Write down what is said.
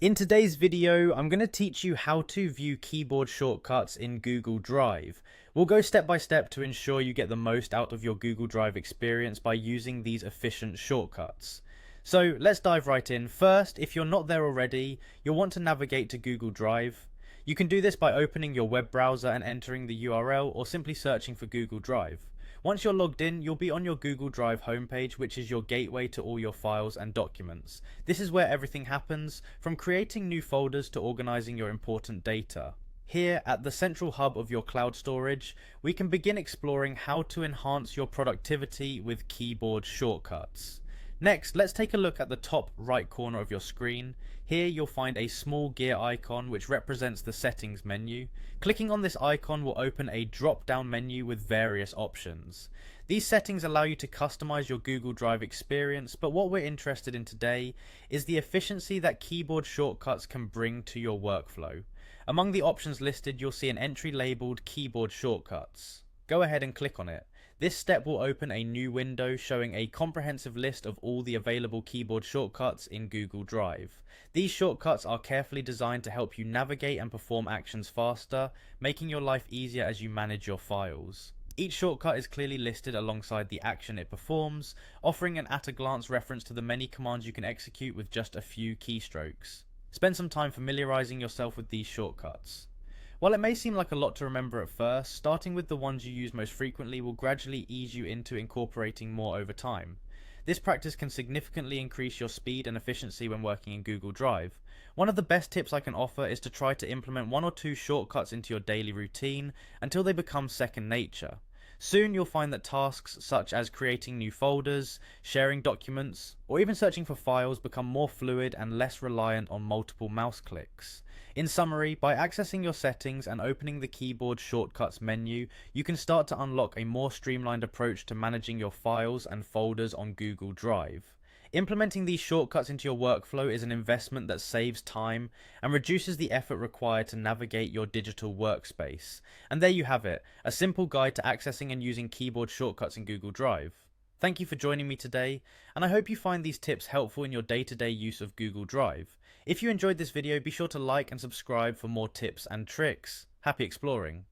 In today's video, I'm going to teach you how to view keyboard shortcuts in Google Drive. We'll go step by step to ensure you get the most out of your Google Drive experience by using these efficient shortcuts. So let's dive right in. First, if you're not there already, you'll want to navigate to Google Drive. You can do this by opening your web browser and entering the URL, or simply searching for Google Drive. Once you're logged in, you'll be on your Google Drive homepage, which is your gateway to all your files and documents. This is where everything happens, from creating new folders to organizing your important data. Here, at the central hub of your cloud storage, we can begin exploring how to enhance your productivity with keyboard shortcuts. Next, let's take a look at the top right corner of your screen. Here you'll find a small gear icon which represents the settings menu. Clicking on this icon will open a drop-down menu with various options. These settings allow you to customize your Google Drive experience, but what we're interested in today is the efficiency that keyboard shortcuts can bring to your workflow. Among the options listed, you'll see an entry labeled Keyboard Shortcuts. Go ahead and click on it. This step will open a new window showing a comprehensive list of all the available keyboard shortcuts in Google Drive. These shortcuts are carefully designed to help you navigate and perform actions faster, making your life easier as you manage your files. Each shortcut is clearly listed alongside the action it performs, offering an at-a-glance reference to the many commands you can execute with just a few keystrokes. Spend some time familiarizing yourself with these shortcuts. While it may seem like a lot to remember at first, starting with the ones you use most frequently will gradually ease you into incorporating more over time. This practice can significantly increase your speed and efficiency when working in Google Drive. One of the best tips I can offer is to try to implement one or two shortcuts into your daily routine until they become second nature. Soon you'll find that tasks such as creating new folders, sharing documents, or even searching for files become more fluid and less reliant on multiple mouse clicks. In summary, by accessing your settings and opening the keyboard shortcuts menu, you can start to unlock a more streamlined approach to managing your files and folders on Google Drive. Implementing these shortcuts into your workflow is an investment that saves time and reduces the effort required to navigate your digital workspace. And there you have it, a simple guide to accessing and using keyboard shortcuts in Google Drive. Thank you for joining me today, and I hope you find these tips helpful in your day-to-day use of Google Drive. If you enjoyed this video, be sure to like and subscribe for more tips and tricks. Happy exploring!